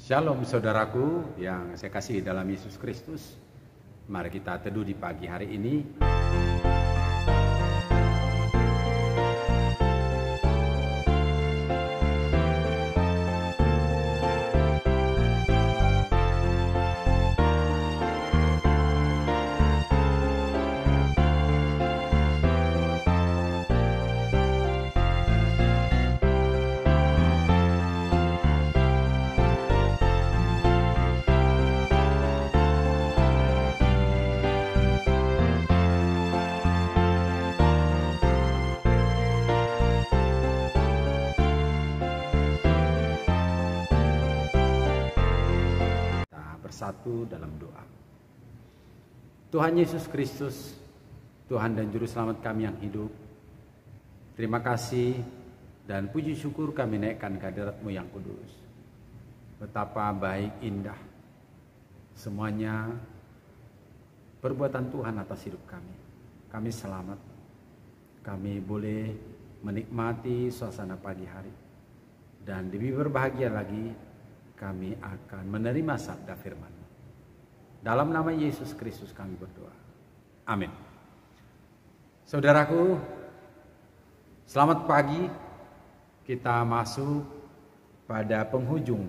Shalom saudaraku yang saya kasih dalam Yesus Kristus. Mari kita teduh di pagi hari ini. Bersatu dalam doa. Tuhan Yesus Kristus, Tuhan dan Juru Selamat kami yang hidup, terima kasih dan puji syukur kami naikkan ke hadirat-Mu yang kudus. Betapa baik, indah semuanya perbuatan Tuhan atas hidup kami. Kami selamat, kami boleh menikmati suasana pagi hari, dan lebih berbahagia lagi kami akan menerima sabda firman. Dalam nama Yesus Kristus kami berdoa. Amin. Saudaraku, selamat pagi. Kita masuk pada penghujung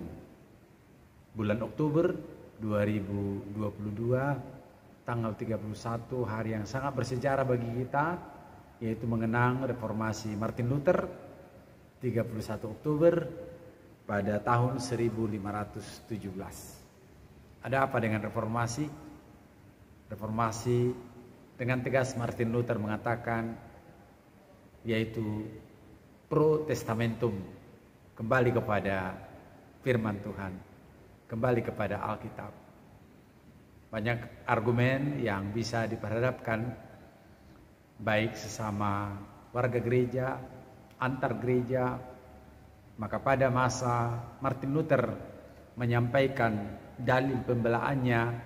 bulan Oktober 2022, tanggal 31, hari yang sangat bersejarah bagi kita, yaitu mengenang reformasi Martin Luther, 31 Oktober pada tahun 1517. Ada apa dengan reformasi? Reformasi dengan tegas Martin Luther mengatakan, yaitu pro testamentum, kembali kepada firman Tuhan, kembali kepada Alkitab. Banyak argumen yang bisa diperhadapkan, baik sesama warga gereja, antar gereja. Maka pada masa Martin Luther menyampaikan dalil pembelaannya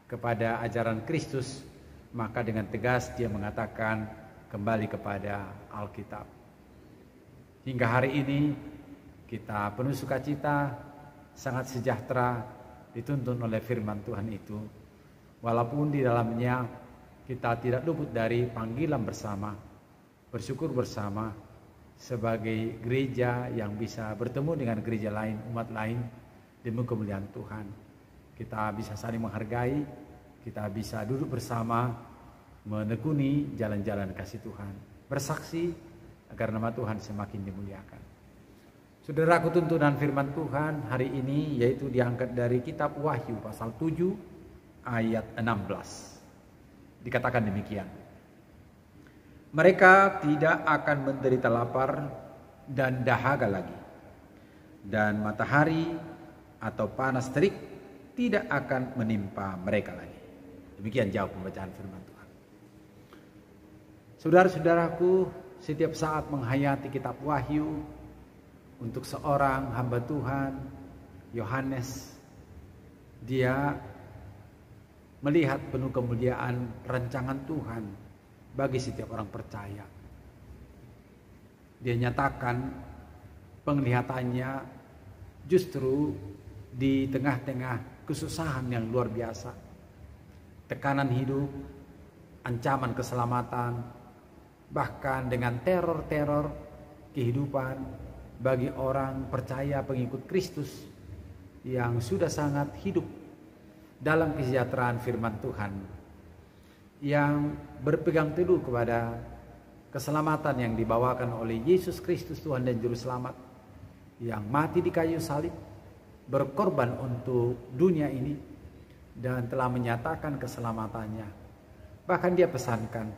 kepada ajaran Kristus, maka dengan tegas dia mengatakan kembali kepada Alkitab. Hingga hari ini kita penuh sukacita, sangat sejahtera, dituntun oleh firman Tuhan itu. Walaupun di dalamnya kita tidak luput dari panggilan bersama, bersyukur bersama, sebagai gereja yang bisa bertemu dengan gereja lain, umat lain, demi kemuliaan Tuhan. Kita bisa saling menghargai, kita bisa duduk bersama, menekuni jalan-jalan kasih Tuhan, bersaksi agar nama Tuhan semakin dimuliakan. Saudaraku, tuntunan firman Tuhan hari ini yaitu diangkat dari kitab Wahyu pasal 7 ayat 16. Dikatakan demikian: mereka tidak akan menderita lapar dan dahaga lagi, dan matahari atau panas terik tidak akan menimpa mereka lagi. Demikian jauh pembacaan firman Tuhan. Saudara-saudaraku, setiap saat menghayati kitab Wahyu, untuk seorang hamba Tuhan, Yohanes, dia melihat penuh kemuliaan rancangan Tuhan bagi setiap orang percaya. Dia nyatakan penglihatannya justru di tengah-tengah kesusahan yang luar biasa, tekanan hidup, ancaman keselamatan, bahkan dengan teror-teror kehidupan bagi orang percaya pengikut Kristus yang sudah sangat hidup dalam kesejahteraan firman Tuhan, yang berpegang teguh kepada keselamatan yang dibawakan oleh Yesus Kristus Tuhan dan Juru Selamat, yang mati di kayu salib, berkorban untuk dunia ini, dan telah menyatakan keselamatannya. Bahkan dia pesankan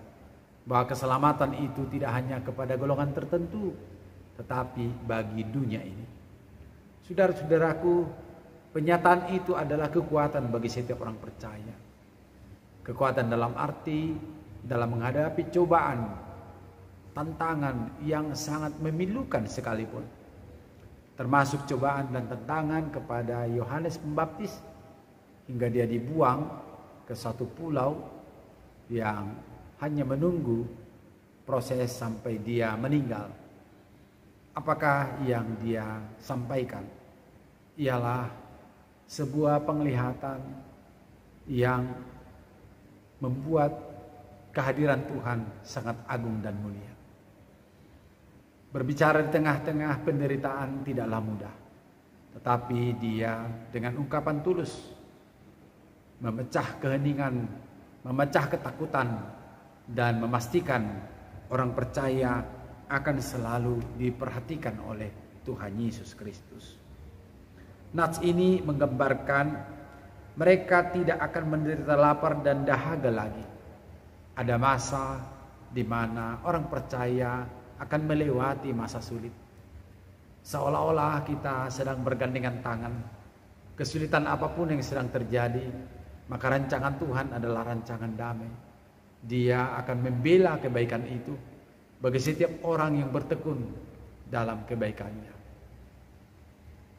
bahwa keselamatan itu tidak hanya kepada golongan tertentu, tetapi bagi dunia ini. Saudara-saudaraku, penyataan itu adalah kekuatan bagi setiap orang percaya. Kekuatan dalam arti dalam menghadapi cobaan, tantangan yang sangat memilukan sekalipun. Termasuk cobaan dan tantangan kepada Yohanes Pembaptis, hingga dia dibuang ke satu pulau yang hanya menunggu proses sampai dia meninggal. Apakah yang dia sampaikan? Ialah sebuah penglihatan yang membuat kehadiran Tuhan sangat agung dan mulia. Berbicara di tengah-tengah penderitaan tidaklah mudah, tetapi Dia dengan ungkapan tulus memecah keheningan, memecah ketakutan, dan memastikan orang percaya akan selalu diperhatikan oleh Tuhan Yesus Kristus. Nats ini menggambarkan mereka tidak akan menderita lapar dan dahaga lagi. Ada masa di mana orang percaya akan melewati masa sulit. Seolah-olah kita sedang bergandengan tangan. Kesulitan apapun yang sedang terjadi, maka rancangan Tuhan adalah rancangan damai. Dia akan membela kebaikan itu bagi setiap orang yang bertekun dalam kebaikannya.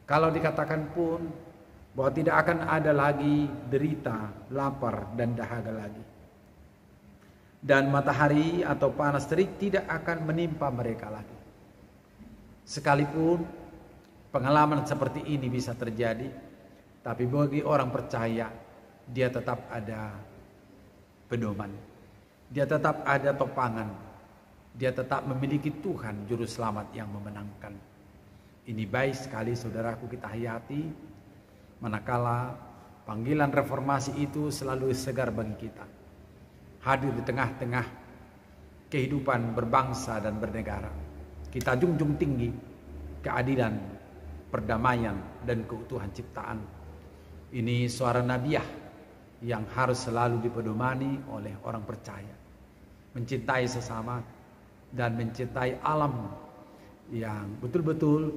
Kalau dikatakan pun bahwa tidak akan ada lagi derita, lapar, dan dahaga lagi. Dan matahari atau panas terik tidak akan menimpa mereka lagi. Sekalipun pengalaman seperti ini bisa terjadi, tapi bagi orang percaya, dia tetap ada pedoman. Dia tetap ada topangan. Dia tetap memiliki Tuhan Juru Selamat yang memenangkan. Ini baik sekali saudaraku kita hayati, manakala panggilan reformasi itu selalu segar bagi kita. Hadir di tengah-tengah kehidupan berbangsa dan bernegara. Kita junjung tinggi keadilan, perdamaian, dan keutuhan ciptaan. Ini suara nabiah yang harus selalu dipedomani oleh orang percaya. Mencintai sesama dan mencintai alam yang betul-betul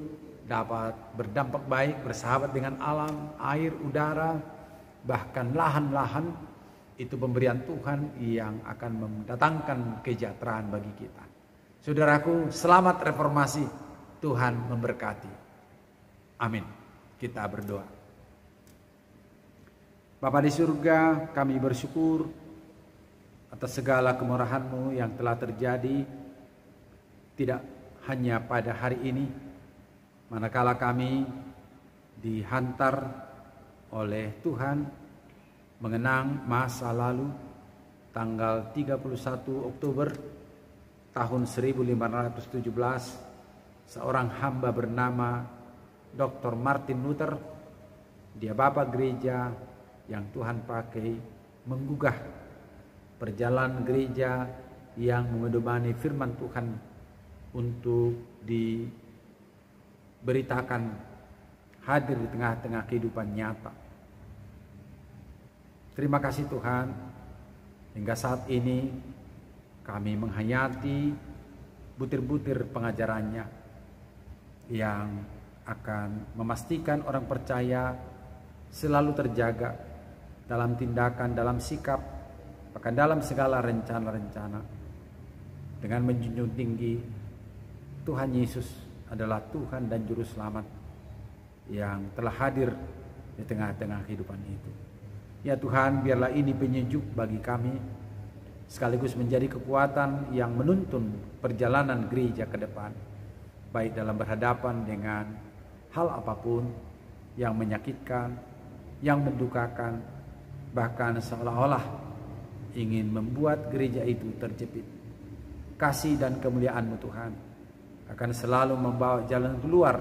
dapat berdampak baik, bersahabat dengan alam, air, udara, bahkan lahan-lahan. Itu pemberian Tuhan yang akan mendatangkan kesejahteraan bagi kita. Saudaraku, selamat reformasi. Tuhan memberkati. Amin. Kita berdoa. Bapa di surga, kami bersyukur atas segala kemurahan-Mu yang telah terjadi, tidak hanya pada hari ini, manakala kami dihantar oleh Tuhan mengenang masa lalu tanggal 31 Oktober tahun 1517, seorang hamba bernama Dr. Martin Luther, dia bapak gereja yang Tuhan pakai menggugah perjalanan gereja yang memedomani firman Tuhan untuk diberitakan hadir di tengah-tengah kehidupan nyata. Terima kasih Tuhan, hingga saat ini kami menghayati butir-butir pengajarannya yang akan memastikan orang percaya selalu terjaga dalam tindakan, dalam sikap, bahkan dalam segala rencana-rencana, dengan menjunjung tinggi Tuhan Yesus adalah Tuhan dan Juru Selamat yang telah hadir di tengah-tengah kehidupan itu. Ya Tuhan, biarlah ini penyejuk bagi kami, sekaligus menjadi kekuatan yang menuntun perjalanan gereja ke depan, baik dalam berhadapan dengan hal apapun yang menyakitkan, yang mendukakan, bahkan seolah-olah ingin membuat gereja itu terjepit. Kasih dan kemuliaan-Mu Tuhan akan selalu membawa jalan keluar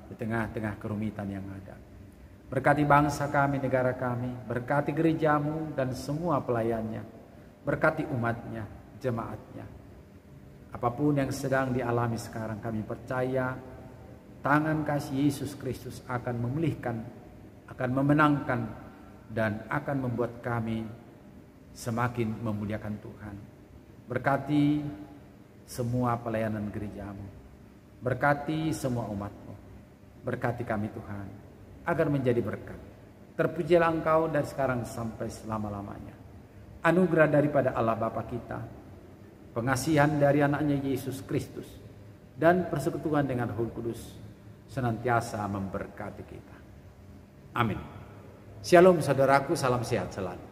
di tengah-tengah kerumitan yang ada. Berkati bangsa kami, negara kami, berkati gereja-Mu dan semua pelayannya, berkati umatnya, jemaatnya. Apapun yang sedang dialami sekarang, kami percaya tangan kasih Yesus Kristus akan memulihkan, akan memenangkan, dan akan membuat kami semakin memuliakan Tuhan. Berkati semua pelayanan gereja-Mu, berkati semua umat-Mu, berkati kami Tuhan, agar menjadi berkat. Terpujilah Engkau dari sekarang sampai selama-lamanya. Anugerah daripada Allah Bapa kita, pengasihan dari anaknya Yesus Kristus, dan persekutuan dengan Roh Kudus senantiasa memberkati kita. Amin. Shalom saudaraku, salam sehat selalu.